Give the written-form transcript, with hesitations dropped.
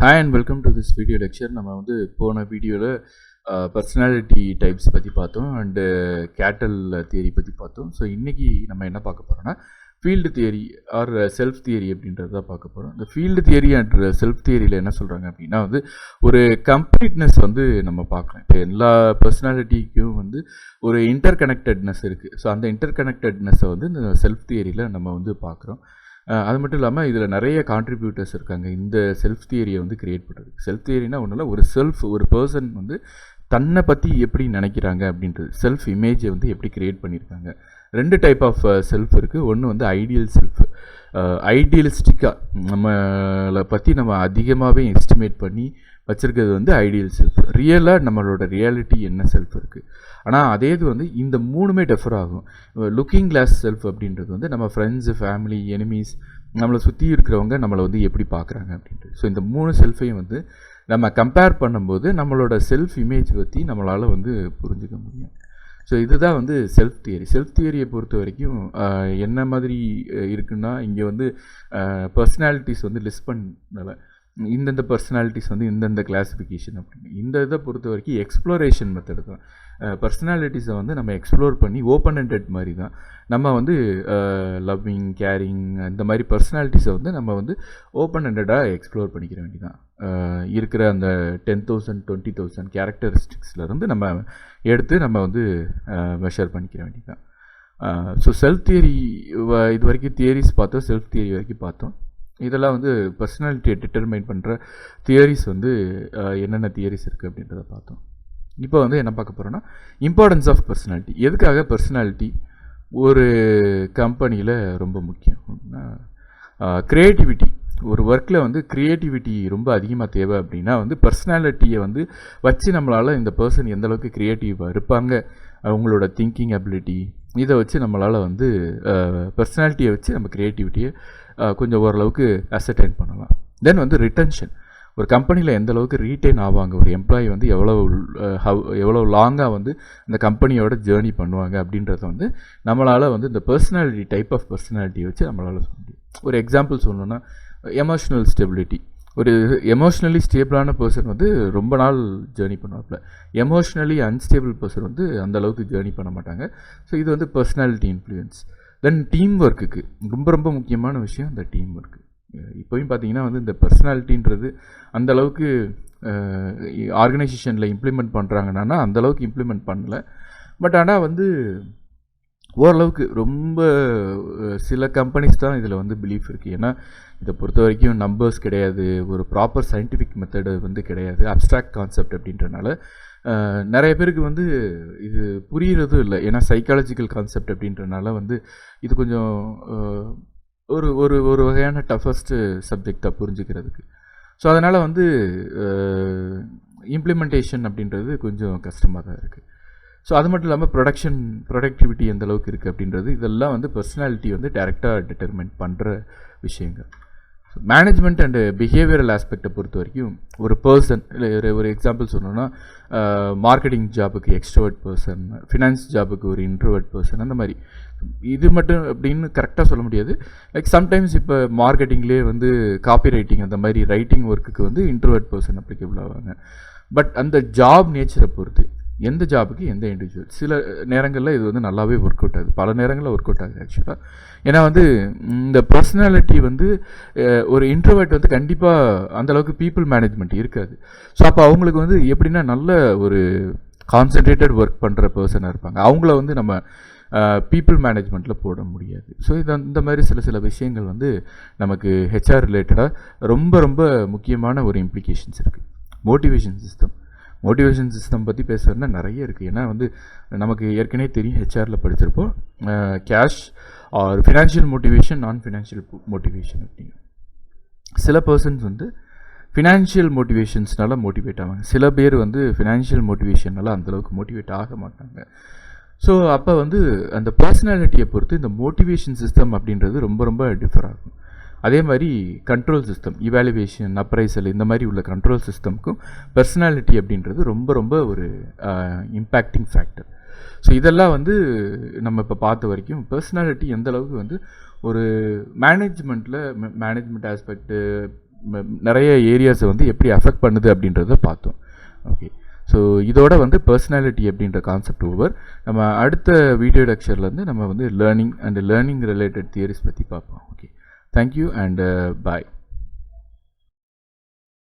Hi and welcome to this video lecture. நம்ம வந்து போன வீடியோவில் பர்சனாலிட்டி டைப்ஸ் பற்றி பார்த்தோம் அண்டு கேட்டல் தியரி பற்றி பார்த்தோம். ஸோ இன்றைக்கி நம்ம என்ன பார்க்க போகிறோம்னா field theory R self theory அப்படின்றது தான் பார்க்க போகிறோம். இந்த ஃபீல்டு தியரி அண்ட் செல்ஃப் தியரியில் என்ன சொல்கிறாங்க அப்படின்னா வந்து ஒரு கம்ப்ளீட்னஸ் வந்து நம்ம பார்க்கலாம். இப்போ எல்லா பர்சனாலிட்டிக்கும் வந்து ஒரு இன்டர் கனெக்டட்னஸ் இருக்குது. ஸோ அந்த இன்டர் கனெக்டட்னஸை வந்து இந்த செல்ஃப் தியரியில் நம்ம வந்து பார்க்குறோம். அது மட்டும் இல்லாமல் இதில் நிறைய கான்ட்ரிபியூட்டர்ஸ் இருக்காங்க இந்த செல்ஃப் தியரியை வந்து கிரியேட் பண்ணுறது. செல்ஃப் தியரினா ஒன்றும் இல்லை, ஒரு பர்சன் வந்து தன்னை பற்றி எப்படி நினைக்கிறாங்க அப்படின்றது, செல்ஃப் இமேஜை வந்து எப்படி கிரியேட் பண்ணியிருக்காங்க. ரெண்டு டைப் ஆஃப் செல்ஃப் இருக்குது. ஒன்று வந்து ஐடியல் செல்ஃப், ஐடியலிஸ்டிக்காக நம்மளை பற்றி நம்ம அதிகமாகவே எஸ்டிமேட் பண்ணி வச்சுருக்கிறது வந்து ஐடியல் செல்ஃப். ரியலாக நம்மளோட ரியாலிட்டி என்ன செல்ஃப் இருக்குது. ஆனால் அதே இது வந்து இந்த மூணுமே டிஃபர் ஆகும். லுக்கிங் கிளாஸ் செல்ஃப் அப்படின்றது வந்து நம்ம ஃப்ரெண்ட்ஸு, ஃபேமிலி, எனிமீஸ், நம்மளை சுற்றி இருக்கிறவங்க நம்மளை வந்து எப்படி பார்க்குறாங்க அப்படின்றது. ஸோ இந்த மூணு செல்ஃபையும் வந்து நம்ம கம்பேர் பண்ணும்போது நம்மளோட செல்ஃப் இமேஜ் பற்றி நம்மளால் வந்து புரிஞ்சுக்க முடியும். ஸோ இதுதான் வந்து செல்ஃப் தியரி. செல்ஃப் தியரியை பொறுத்த வரைக்கும் என்ன மாதிரி இருக்குன்னா, இங்கே வந்து பர்சனாலிட்டிஸ் வந்து லிஸ்ட் பண்ணல, இந்தந்த பர்சனாலிட்டிஸ் வந்து இந்தந்த கிளாஸிஃபிகேஷன் அப்படின்னு. இந்த இதை பொறுத்த வரைக்கும் எக்ஸ்ப்ளோரேஷன் மெத்தட் தான். பர்சனாலிட்டிஸை வந்து நம்ம எக்ஸ்ப்ளோர் பண்ணி ஓப்பன் ஹெண்டட் மாதிரி தான் நம்ம வந்து லவ்விங், கேரிங் இந்த மாதிரி பர்சனாலிட்டிஸை வந்து நம்ம வந்து ஓப்பன் ஹெண்டடாக எக்ஸ்ப்ளோர் பண்ணிக்கிற வேண்டியதான். இருக்கிற அந்த 10,000 20,000 கேரக்டரிஸ்டிக்ஸ்லேருந்து நம்ம எடுத்து நம்ம வந்து மெஷர் பண்ணிக்கிற வேண்டியதான். ஸோ செல்ஃப் தியரி இது வரைக்கும் தியரிஸ் பார்த்தோம், செல்ஃப் தியரி வரைக்கும் பார்த்தோம். இதெல்லாம் வந்து பர்சனாலிட்டியை டிட்டர்மைன் பண்ணுற தியரிஸ் வந்து என்னென்ன தியரிஸ் இருக்குது அப்படின்றத பார்த்தோம். இப்போ வந்து என்ன பார்க்க போகிறோன்னா இம்பார்ட்டன்ஸ் ஆஃப் பர்சனாலிட்டி. எதுக்காக பர்சனாலிட்டி ஒரு கம்பெனியில் ரொம்ப முக்கியம் அப்படின்னா, க்ரியேட்டிவிட்டி, ஒரு ஒர்க்கில் வந்து க்ரியேட்டிவிட்டி ரொம்ப அதிகமாக தேவை அப்படின்னா வந்து பர்சனாலிட்டியை வந்து வச்சு நம்மளால் இந்த பர்சன் எந்தளவுக்கு க்ரியேட்டிவாக இருப்பாங்க, அவங்களோட திங்கிங் அபிலிட்டி, இதை வச்சு நம்மளால் வந்து பர்சனாலிட்டியை வச்சு நம்ம க்ரியேட்டிவிட்டியை கொஞ்சம் ஓரளவுக்கு அசர்டைன் பண்ணலாம். தென் வந்து ரிட்டன்ஷன், ஒரு கம்பெனியில் எந்த அளவுக்கு ரீட்டைன் ஆவாங்க, ஒரு எம்ப்ளாயி வந்து எவ்வளோ லாங்காக வந்து இந்த கம்பெனியோட ஜேர்னி பண்ணுவாங்க அப்படின்றத வந்து நம்மளால் வந்து இந்த பர்சனாலிட்டி, டைப் ஆஃப் பர்சனாலிட்டியை வச்சு நம்மளால் சொல்ல முடியும். ஒரு எக்ஸாம்பிள் சொல்லணுன்னா எமோஷ்னல் ஸ்டெபிலிட்டி. ஒரு எமோஷ்னலி ஸ்டேபிளான பர்சன் வந்து ரொம்ப நாள் ஜேர்னி பண்ணுவாப்பில், எமோஷ்னலி அன்ஸ்டேபிள் பர்சன் வந்து அந்தளவுக்கு ஜேர்னி பண்ண மாட்டாங்க. ஸோ இது வந்து பர்சனாலிட்டி இன்ஃப்ளூயன்ஸ். தென் டீம் ஒர்க்குக்கு ரொம்ப ரொம்ப முக்கியமான விஷயம் இந்த டீம் ஒர்க்கு. இப்போயும் பார்த்தீங்கன்னா வந்து இந்த பர்சனாலிட்டின்றது அந்தளவுக்கு ஆர்கனைசேஷனில் இம்ப்ளிமெண்ட் பண்ணுறாங்கன்னா அந்தளவுக்கு இம்ப்ளிமெண்ட் பண்ணலை. பட் ஆனால் வந்து ஓரளவுக்கு ரொம்ப சில கம்பெனிஸ் தான் இதில் வந்து பிலீஃப் இருக்குது. ஏன்னா இதை பொறுத்த வரைக்கும் நம்பர்ஸ் கிடையாது, ஒரு ப்ராப்பர் சயின்டிஃபிக் மெத்தடு வந்து கிடையாது, அப்ஸ்ட்ராக்ட் கான்செப்ட் அப்படின்றனால நிறைய பேருக்கு வந்து இது புரிகிறதும் இல்லை. ஏன்னா சைக்காலஜிக்கல் கான்செப்ட் அப்படின்றனால வந்து இது கொஞ்சம் ஒரு ஒரு ஒரு வகையான டஃபஸ்ட்டு சப்ஜெக்டாக புரிஞ்சுக்கிறதுக்கு. ஸோ அதனால் வந்து இம்ப்ளிமெண்டேஷன் அப்படின்றது கொஞ்சம் கஷ்டமாக தான் இருக்குது. ஸோ அது மட்டும் இல்லாமல் ப்ரொடக்டிவிட்டி எந்த அளவுக்கு இருக்குது அப்படின்றது, இதெல்லாம் வந்து பர்சனாலிட்டி வந்து டைரெக்டாக டிட்டர்மைன் பண்ணுற விஷயங்கள். மேனேஜ்மெண்ட் அண்டு பிஹேவியரல் ஆஸ்பெக்டை பொறுத்த வரைக்கும் ஒரு பர்சன், இல்லை ஒரு எக்ஸாம்பிள் சொல்லணுன்னா மார்க்கெட்டிங் ஜாபுக்கு எக்ஸ்ட்ரோவர்ட் பர்சன், ஃபினான்ஸ் ஜாபுக்கு ஒரு இன்ட்ரோவர்ட் பர்சன், அந்த மாதிரி. இது மட்டும் அப்படின்னு கரெக்டாக சொல்ல முடியாது. லைக் சம்டைம்ஸ் இப்போ மார்க்கெட்டிங்லேயே வந்து காப்பி ரைட்டிங் அந்த மாதிரி ரைட்டிங் ஒர்க்குக்கு வந்து இன்ட்ரோவர்ட் பர்சன் அப்ளிகபிள் ஆவாங்க. பட் அந்த ஜாப் நேச்சரை பொறுத்து எந்த ஜாபுக்கு எந்த இண்டிவிஜுவல், சில நேரங்களில் இது வந்து நல்லாவே ஒர்க் அவுட் ஆகுது, பல நேரங்களில் ஒர்க் அவுட் ஆகுது ஆக்சுவலாக. ஏன்னா வந்து இந்த பர்சனாலிட்டி வந்து ஒரு இன்ட்ரோவர்ட் வந்து கண்டிப்பாக அந்தளவுக்கு பீப்புள் மேனேஜ்மெண்ட் இருக்காது. ஸோ அப்போ அவங்களுக்கு வந்து எப்படின்னா நல்ல ஒரு கான்சன்ட்ரேட்டட் ஒர்க் பண்ணுற பர்சனாக இருப்பாங்க, அவங்கள வந்து நம்ம பீப்புள் மேனேஜ்மெண்ட்டில் போட முடியாது. ஸோ இந்த மாதிரி சில விஷயங்கள் வந்து நமக்கு ஹெச்ஆர் ரிலேட்டடாக ரொம்ப ரொம்ப முக்கியமான ஒரு இம்ப்ளிகேஷன்ஸ் இருக்குது. மோட்டிவேஷன் சிஸ்டம் பற்றி பேசுகிறதுனா நிறைய இருக்குது. ஏன்னா வந்து நமக்கு ஏற்கனவே தெரியும், ஹெச்ஆரில் படிச்சிருப்போம், கேஷ் ஆர் ஃபினான்ஷியல் மோட்டிவேஷன், நான் ஃபினான்ஷியல் மோட்டிவேஷன் அப்படின்னு. சில பர்சன்ஸ் வந்து ஃபினான்ஷியல் மோட்டிவேஷன்ஸ்னால மோட்டிவேட் ஆவாங்க, சில பேர் வந்து ஃபினான்ஷியல் மோட்டிவேஷனால் அந்தளவுக்கு மோட்டிவேட் ஆக மாட்டாங்க. ஸோ அப்போ வந்து அந்த பர்சனாலிட்டியை பொறுத்து இந்த மோட்டிவேஷன் சிஸ்டம் அப்படின்றது ரொம்ப ரொம்ப டிஃபர் ஆகும். அதே மாதிரி கண்ட்ரோல் சிஸ்டம், இவாலுவேஷன், அப்ரைசல், இந்த மாதிரி உள்ள கண்ட்ரோல் சிஸ்டம்க்கும் பர்சனாலிட்டி அப்படின்றது ரொம்ப ரொம்ப ஒரு இம்பேக்டிங் ஃபேக்டர். ஸோ இதெல்லாம் வந்து நம்ம இப்போ பார்த்த வரைக்கும் பர்சனாலிட்டி எந்த அளவுக்கு வந்து ஒரு மேனேஜ்மெண்ட் ஆஸ்பெக்ட்டு, நிறைய ஏரியாஸை வந்து எப்படி அஃபெக்ட் பண்ணுது அப்படின்றத பார்த்தோம். ஓகே, ஸோ இதோட வந்து பர்சனாலிட்டி அப்படின்ற கான்செப்ட் ஓவர். நம்ம அடுத்த வீடியோ லெக்சர்லேருந்து நம்ம வந்து learning and learning related theories பற்றி பார்ப்போம். Okay, thank you and bye.